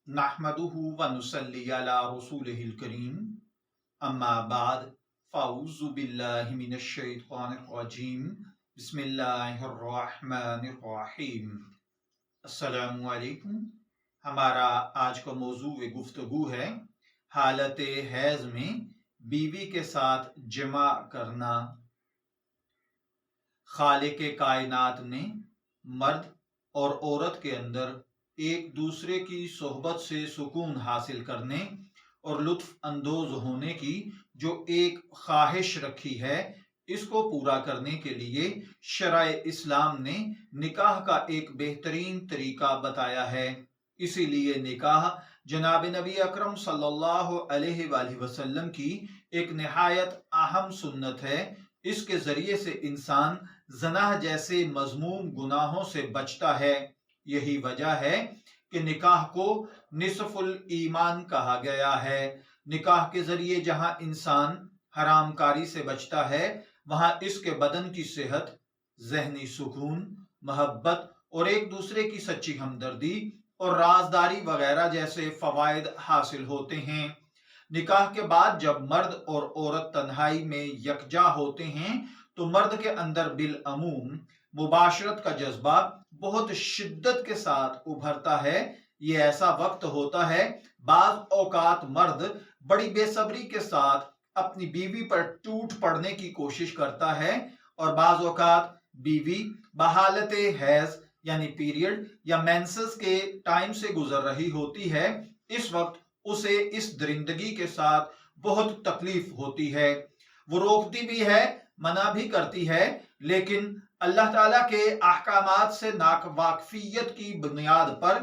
नहमदुहु व नुसल्ली अला रसूलिहिल करीम अम्मा बाद फ़अऊज़ु बिल्लाहि मिनश शैतानिर रजीम बिस्मिल्लाहिर रहमानिर रहीम। अस्सलामु अलैकुम। हमारा आज का मौजू गुफ्तगू है हालत हैज़ में बीवी के साथ जमा करना। खालिक कायनात ने मर्द और औरत के अंदर एक दूसरे की सोहबत से सुकून हासिल करने और लुत्फ अंदोज होने की जो एक ख्वाहिश रखी है, इसको पूरा करने के लिए शरअ इस्लाम ने निकाह का एक बेहतरीन तरीका बताया है। इसीलिए निकाह जनाब नबी अकरम सल्लल्लाहु अलैहि वसल्लम की एक निहायत अहम सुन्नत है। इसके जरिए से इंसान ज़ना जैसे मज़मूम गुनाहों से बचता है। यही वजह है कि निकाह को निसफुल ईमान कहा गया है। निकाह के जरिए जहां इंसान हरामकारी से बचता है, वहां इसके बदन की सेहत, जहनी सुकून, मोहब्बत और एक दूसरे की सच्ची हमदर्दी और राजदारी वगैरह जैसे फवायद हासिल होते हैं। निकाह के बाद जब मर्द और औरत तन्हाई में यकजा होते हैं तो मर्द के अंदर बिल अमूम मुबाशरत का जज्बा बहुत शिद्दत के साथ उभरता है। ये ऐसा वक्त होता है, बाज औकात मर्द बड़ी बेसब्री के साथ अपनी बीवी पर टूट पड़ने की कोशिश करता है और बाज औकात बीवी बहालत हैज यानी पीरियड या मेंसेस के टाइम से गुजर रही होती है। इस वक्त उसे इस दरिंदगी के साथ बहुत तकलीफ होती है। वो रोकती भी है, मना भी करती है, लेकिन अल्लाह ताला के अहकामात से नावाकफियत की बुनियाद पर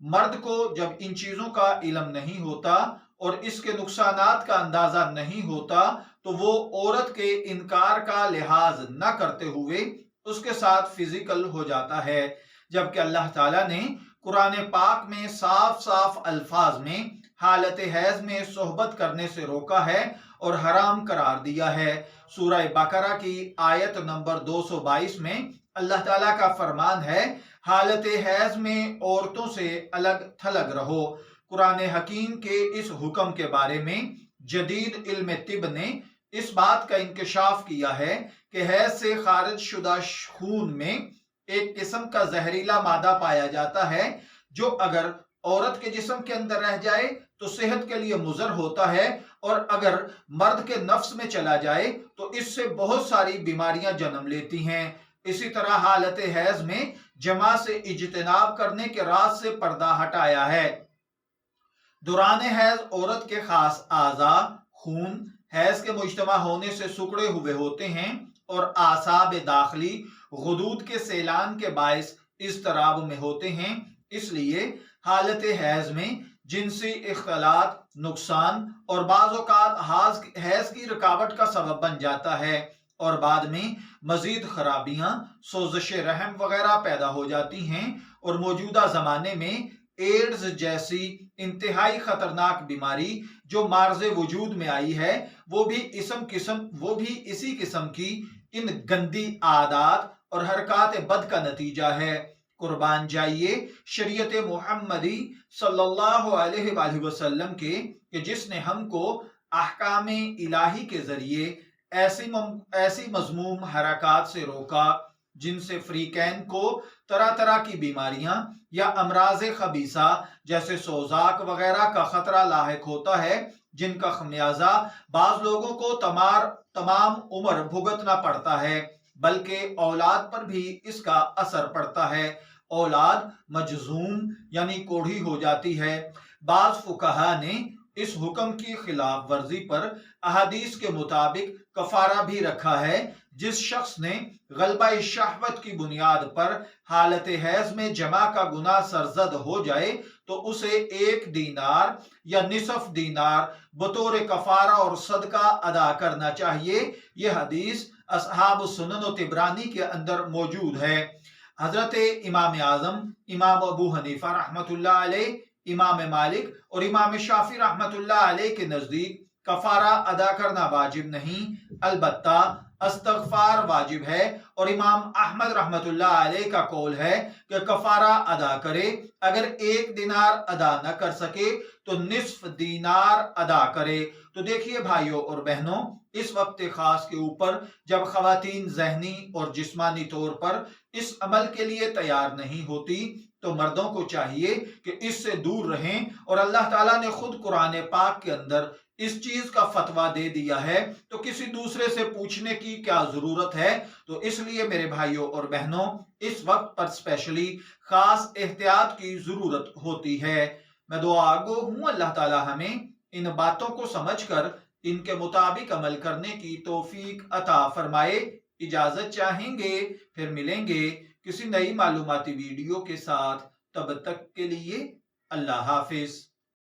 मर्द को जब इन चीजों का इल्म नहीं होता और इसके नुकसानात का अंदाजा नहीं होता, तो वो औरत के इनकार का लिहाज न करते हुए उसके साथ फिजिकल हो जाता है। जबकि अल्लाह ताला ने कुरान पाक में साफ साफ अल्फाज में हालत हैज में सोहबत करने से रोका है और हराम करार दिया है। सूरह बकरा की आयत नंबर 222 में अल्लाह ताला का फरमान है, हालत हैज में औरतों से अलग थलग रहो। कुरान हकीम के इस हुक्म के बारे में जदीद इल्म तिब ने इस बात का इंकशाफ किया है कि हैज से खारिज शुदा खून में एक किस्म का जहरीला मादा पाया जाता है, जो अगर औरत के जिस्म के अंदर रह जाए तो सेहत के लिए मुजर होता है, और अगर मर्द के नफ्स में चला जाए तो इससे बहुत सारी बीमारियां जन्म लेती हैं। इसी तरह हालत हैज में जमा से इज्तिनाब करने के राज से पर्दा हटाया है। दौरान हैज औरत के खास आज़ा खून हैज के मुज्तमा होने से सुकड़े हुए होते हैं और आसाब दाखिली गुदूद के सैलान के बायस इज़्तिराब में होते हैं। इसलिए हालत हैज में जिनसी इख्तलात, नुकसान और बाज़ औक़ात हैज की रुकावट का सबब बन जाता है और बाद में मजीद खराबियां, सोजिश रहम वगैरह पैदा हो जाती हैं। और मौजूदा जमाने में एड्स जैसी इंतहाई खतरनाक बीमारी जो मार्ज़े वजूद में आई है, वो भी इसी किस्म की इन गंदी आदात और हरकत बद का नतीजा है। कुर्बान जाइए शरीयत मुहम्मदी सल्लल्लाहु अलैहि वसल्लम के कि जिसने हमको अहकाम इलाही के जरिए ऐसी मजमूम हरकत से रोका जिनसे फ्रीकैन को तरह तरह की बीमारियां या अमराज खबीसा जैसे सोजाक वगैरह का खतरा लाहिक होता है, जिनका खमियाजा बाज लोगों को तमाम उम्र भुगतना पड़ता है, बल्कि औलाद पर भी इसका असर पड़ता है। औलाद मजजूम यानी कोढ़ी हो जाती है। बाज फुकहा ने इस हुक्म की खिलाफ वर्जी पर अहादीस के मुताबिक कफारा भी रखा है। जिस शख्स ने गलबा शहवत की बुनियाद पर हालत हैज में जमा का गुनाह सरजद हो जाए तो उसे 1 दीनार या निसफ दीनार बतौर कफारा और सदका अदा करना चाहिए। यह हदीस असहाब सुनन और तिबरानी के अंदर मौजूद है। हजरत इमाम आजम इमाम अबू हनीफा रहमतुल्लाह अलैह, इमाम मालिक और इमाम शाफी रहमतुल्लाह अलैह के नजदीक कफारा अदा करना वाजिब नहीं, अलबत्ता استغفار واجب ہے، اور امام احمد رحمت اللہ علیہ کا قول ہے کہ کفارہ ادا کرے، اگر 1 دینار ادا نہ کر سکے تو نصف دینار ادا کرے۔ تو دیکھیے بھائیوں اور بہنوں، اس وقت خاص کے اوپر جب خواتین ذہنی اور جسمانی طور پر اس عمل کے لیے تیار نہیں ہوتی تو مردوں کو چاہیے کہ اس سے دور رہیں، اور اللہ تعالیٰ نے خود قرآن پاک کے اندر اس چیز کا فتویٰ دے دیا ہے، تو کسی دوسرے سے پوچھنے کی کیا ضرورت ہے؟ تو اس لیے میرے بھائیوں اور بہنوں، اس وقت پر اسپیشلی خاص احتیاط کی ضرورت ہوتی ہے۔ میں دعا گو ہوں اللہ تعالیٰ ہمیں ان باتوں کو سمجھ کر ان کے مطابق عمل کرنے کی توفیق عطا فرمائے۔ اجازت چاہیں گے، پھر ملیں گے کسی نئی معلوماتی ویڈیو کے ساتھ، تب تک کے لیے اللہ حافظ۔